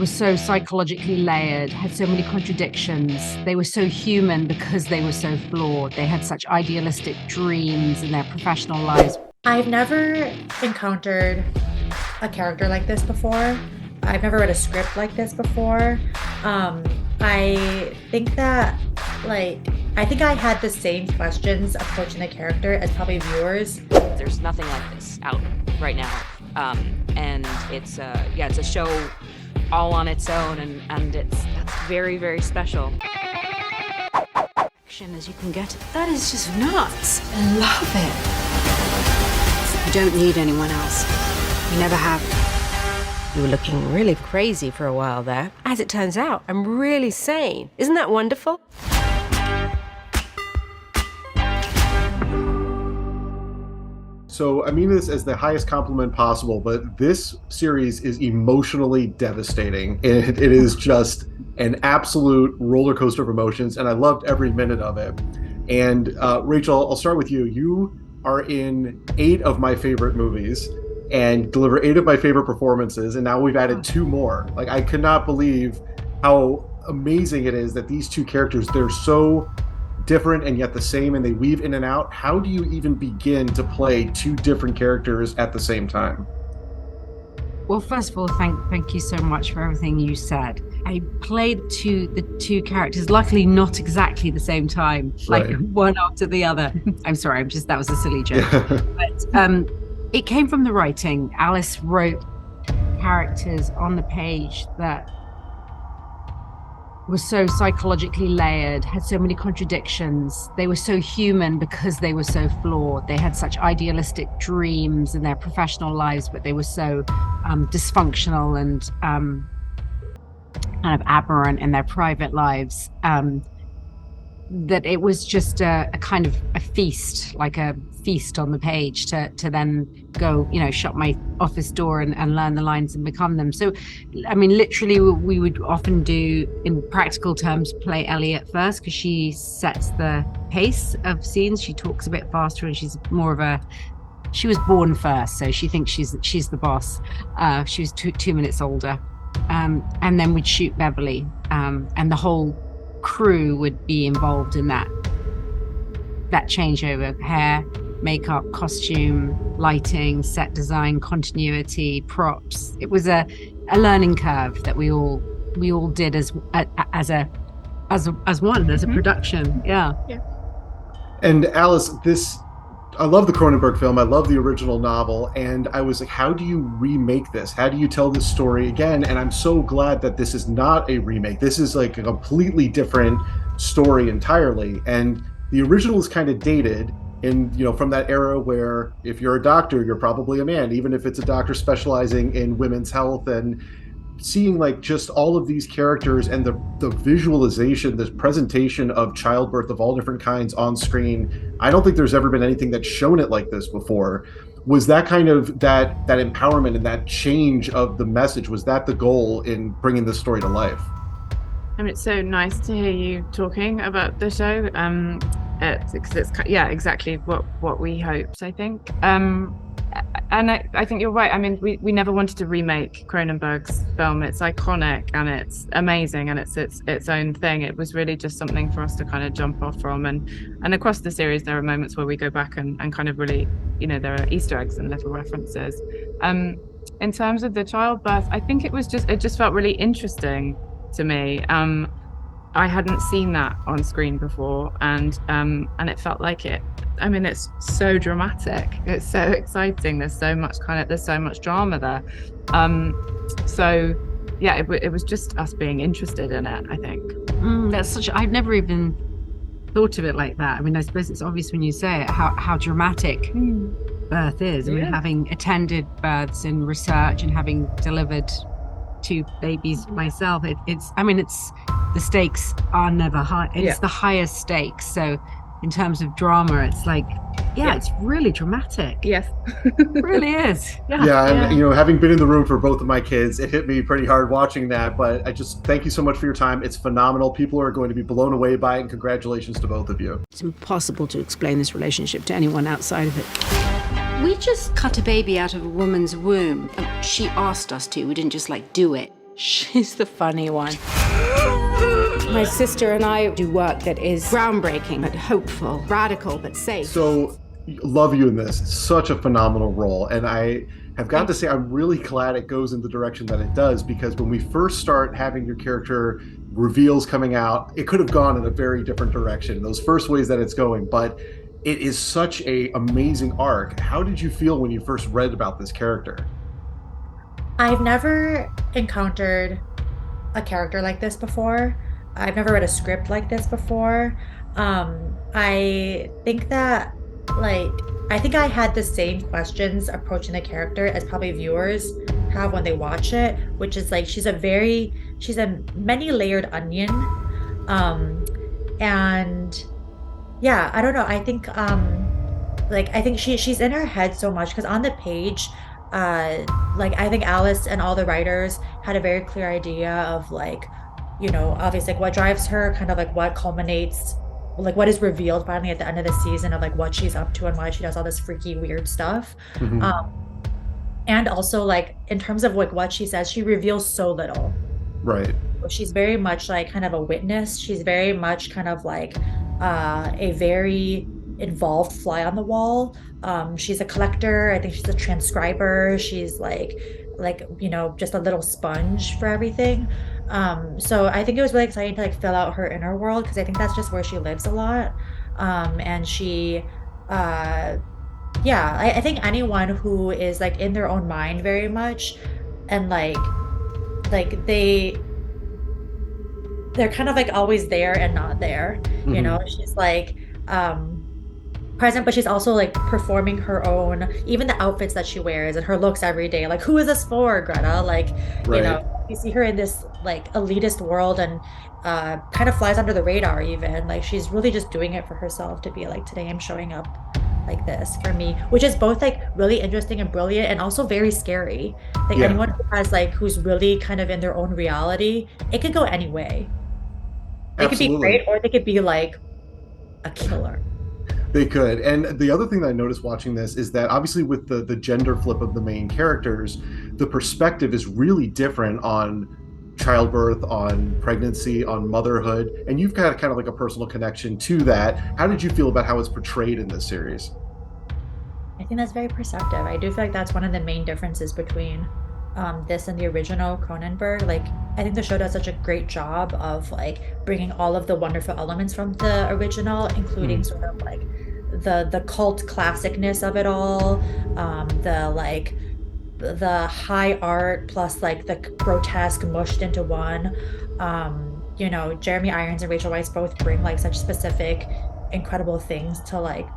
were so psychologically layered, had so many contradictions. They were so human because they were so flawed. They had such idealistic dreams in their professional lives. I've never encountered a character like this before. I've never read a script like this before. I think that, I think I had the same questions approaching the character as probably viewers. There's nothing like this out right now. And it's a show all on its own, and that's very, very special. Action as you can get. That is just nuts. I love it. You don't need anyone else. You never have. You were looking really crazy for a while there. As it turns out, I'm really sane. Isn't that wonderful? So I mean this as the highest compliment possible, but this series is emotionally devastating. It is just an absolute roller coaster of emotions, and I loved every minute of it. And Rachel, I'll start with you. You are in 8 of my favorite movies and deliver 8 of my favorite performances, and now we've added 2 more. Like, I could not believe how amazing it is that these 2 characters, they're so different and yet the same, and they weave in and out. How do you even begin to play 2 different characters at the same time? Well, first of all, thank you so much for everything you said. I played the two characters, luckily not exactly the same time, like Right. one after the other. I'm sorry, that was a silly joke. But it came from the writing. Alice wrote characters on the page that were so psychologically layered, had so many contradictions. They were so human because they were so flawed. They had such idealistic dreams in their professional lives, but they were so dysfunctional and kind of aberrant in their private lives, that it was just a kind of a feast, like a feast on the page to then go, shut my office door and learn the lines and become them. So, I mean, literally we would often do, in practical terms, play Ellie at first because she sets the pace of scenes. She talks a bit faster and she's more of she was born first, so she thinks she's the boss. She was 2 minutes older. And then we'd shoot Beverly, and the whole crew would be involved in that changeover: hair, makeup, costume, lighting, set design, continuity, props. It was a learning curve that we all did as one, as a production. Yeah. And Alice, I love the Cronenberg film. I love the original novel. And I was like, how do you remake this? How do you tell this story again? And I'm so glad that this is not a remake. This is like a completely different story entirely. And the original is kind of dated from that era where if you're a doctor, you're probably a man, even if it's a doctor specializing in women's health. And seeing like just all of these characters and the visualization, the presentation of childbirth of all different kinds on screen, I don't think there's ever been anything that's shown it like this before. Was that kind of that empowerment and that change of the message, was that the goal in bringing this story to life? I mean, it's so nice to hear you talking about the show. It's exactly what we hoped, I think. And I think you're right. I mean, we never wanted to remake Cronenberg's film. It's iconic and it's amazing and it's its own thing. It was really just something for us to kind of jump off from. And across the series, there are moments where we go back and kind of really, there are Easter eggs and little references. In terms of the childbirth, I think it just felt really interesting to me. I hadn't seen that on screen before, and it felt like it. I mean, it's so dramatic. It's so exciting. There's so much drama there. So yeah, it was just us being interested in it, I think. I've never even thought of it like that. I mean, I suppose it's obvious when you say it how dramatic birth is. I mean, having attended births in research and having delivered 2 babies myself, it's the stakes are never high. It's the highest stakes. So in terms of drama, it's like, it's really dramatic. Yes. It really is. Yeah. And having been in the room for both of my kids, it hit me pretty hard watching that. But I just thank you so much for your time. It's phenomenal. People are going to be blown away by it, and congratulations to both of you. It's impossible to explain this relationship to anyone outside of it. We just cut a baby out of a woman's womb. She asked us to. We didn't just do it. She's the funny one. My sister and I do work that is groundbreaking, but hopeful, radical, but safe. So, love you in this. Such a phenomenal role. And I have got to say, I'm really glad it goes in the direction that it does, because when we first start having your character reveals coming out, it could have gone in a very different direction, those first ways that it's going. But it is such a amazing arc. How did you feel when you first read about this character? I've never encountered a character like this before. I've never read a script like this before. I think that, like, I think I had the same questions approaching the character as probably viewers have when they watch it, which is like she's a many-layered onion. And yeah, I don't know. I think she's in her head so much because on the page, like I think Alice and all the writers had a very clear idea of like, obviously like what drives her, kind of like what culminates, like what is revealed finally at the end of the season of like what she's up to and why she does all this freaky weird stuff. Mm-hmm. And also like in terms of like what she says, she reveals so little. Right. She's very much like kind of a witness. She's very much kind of like a very involved fly on the wall. She's a collector. I think she's a transcriber. She's like just a little sponge for everything. So I think it was really exciting to like fill out her inner world because I think that's just where she lives a lot. And she, yeah, I think anyone who is like in their own mind very much, and like they're kind of like always there and not there. Mm-hmm. She's like present, but she's also like performing her own, even the outfits that she wears and her looks every day. Like, who is this for, Greta? Like, Right. you see her in this like elitist world and kind of flies under the radar even. Like, she's really just doing it for herself to be like, today I'm showing up like this for me, which is both like really interesting and brilliant and also very scary. Like Yeah. anyone who's really kind of in their own reality, it could go any way. They could be Absolutely. great or they could be like a killer. They could. And the other thing that I noticed watching this is that obviously with the gender flip of the main characters, the perspective is really different on childbirth, on pregnancy, on motherhood, and you've got kind of like a personal connection to that. How did you feel about how it's portrayed in this series? I think that's very perceptive. I do feel like that's one of the main differences between this and the original Cronenberg. Like, I think the show does such a great job of like bringing all of the wonderful elements from the original, including sort of like the cult classicness of it all, the high art plus like the grotesque mushed into one. Jeremy Irons and Rachel Weisz both bring like such specific, incredible things to like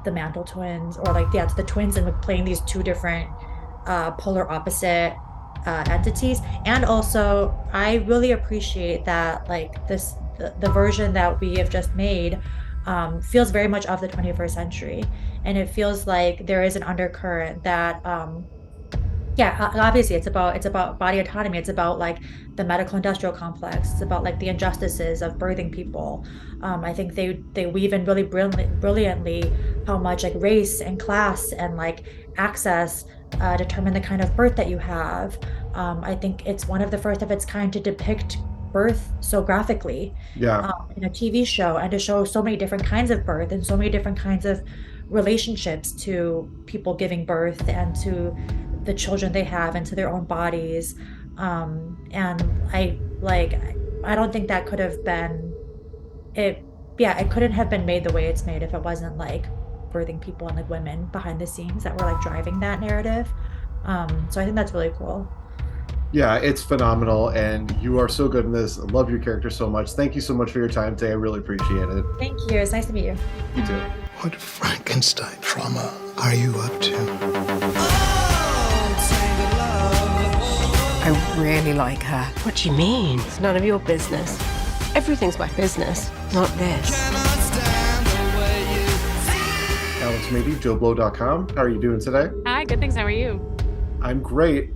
the Mantel Twins, or like yeah, to the twins, and like playing these two different polar opposite entities. And also, I really appreciate that like the version that we have just made feels very much of the 21st century, and it feels like there is an undercurrent that yeah, obviously it's about body autonomy. It's about like the medical industrial complex. It's about like the injustices of birthing people. I think they weave in really brilliantly how much like race and class and like access determine the kind of birth that you have. I think it's one of the first of its kind to depict birth so graphically Yeah. in a TV show, and to show so many different kinds of birth and so many different kinds of relationships to people giving birth and to the children they have and to their own bodies. And I don't think that could have been it. Yeah, it couldn't have been made the way it's made if it wasn't like birthing people and like women behind the scenes that were like driving that narrative. So I think that's really cool. Yeah, it's phenomenal, and you are so good in this. I love your character so much. Thank you so much for your time today. I really appreciate it. Thank you. It's nice to meet you. You too. What Frankenstein trauma are you up to? I really like her. What do you mean? It's none of your business. Everything's my business, not this. Alex Mady, Joblo.com. How are you doing today? Hi, good thanks. How are you? I'm great.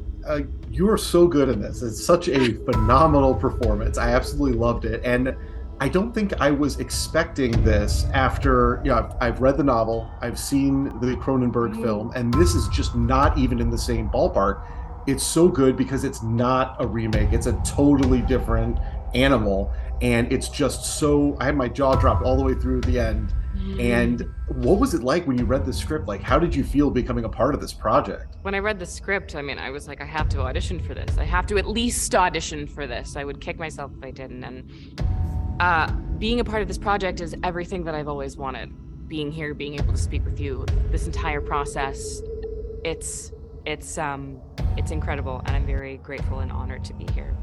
You are so good in this. It's such a phenomenal performance. I absolutely loved it. And I don't think I was expecting this after, I've read the novel, I've seen the Cronenberg film, and this is just not even in the same ballpark. it's so good because it's not a remake. It's a totally different animal. And it's just so, I had my jaw dropped all the way through the end. And what was it like when you read the script? Like, how did you feel becoming a part of this project? When I read the script, I mean, I was like, I have to audition for this. I have to at least audition for this. I would kick myself if I didn't. And being a part of this project is everything that I've always wanted. Being here, being able to speak with you, this entire process, it's incredible, and I'm very grateful and honored to be here.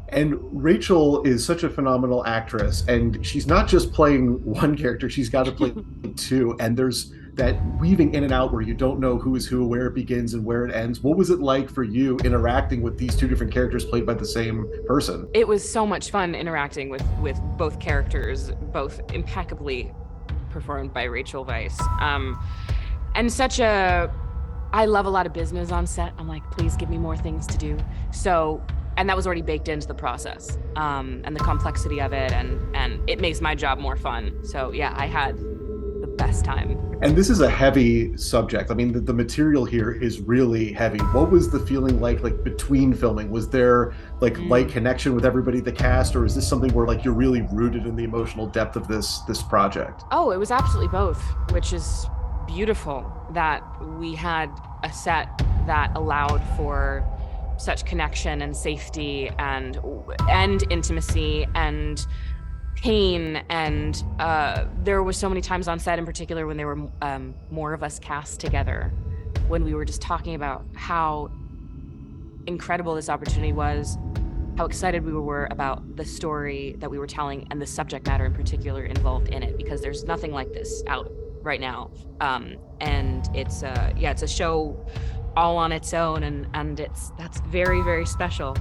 And Rachel is such a phenomenal actress, and she's not just playing one character, she's got to play two. And there's that weaving in and out where you don't know who is who, where it begins and where it ends. What was it like for you interacting with these two different characters played by the same person? It was so much fun interacting with both characters, both impeccably performed by Rachel Weisz. And I love a lot of business on set. I'm like, please give me more things to do. And that was already baked into the process, and the complexity of it, and it makes my job more fun. So yeah, I had the best time. And this is a heavy subject. I mean, the material here is really heavy. What was the feeling like between filming? Was there light connection with everybody, the cast, or is this something where you're really rooted in the emotional depth of this project? Oh, it was absolutely both, which is beautiful that we had a set that allowed for such connection and safety and intimacy and pain. And there were so many times on set, in particular when there were more of us cast together, when we were just talking about how incredible this opportunity was, how excited we were about the story that we were telling and the subject matter in particular involved in it, because there's nothing like this out right now. And it's a show all on its own, and that's very, very special.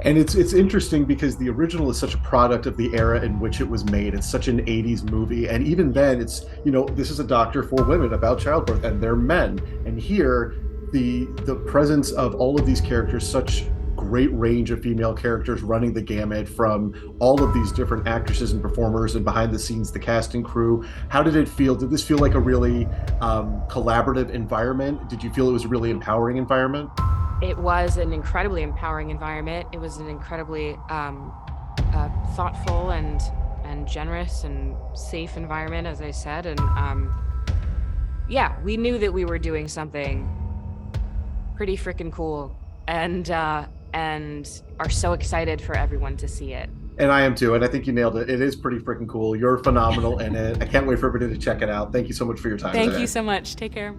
And it's interesting because the original is such a product of the era in which it was made. It's such an 80s movie. And even then, it's, this is a doctor for women about childbirth, and they're men. And here, the presence of all of these characters, such great range of female characters running the gamut from all of these different actresses and performers, and behind the scenes, the cast and crew. How did it feel? Did this feel like a really collaborative environment? Did you feel it was a really empowering environment? It was an incredibly empowering environment. It was an incredibly thoughtful and generous and safe environment, as I said. And yeah, we knew that we were doing something pretty freaking cool, and are so excited for everyone to see it. And I am too, and I think you nailed it. It is pretty freaking cool. You're phenomenal in it. I can't wait for everybody to check it out. Thank you so much for your time today. Thank you so much. Take care.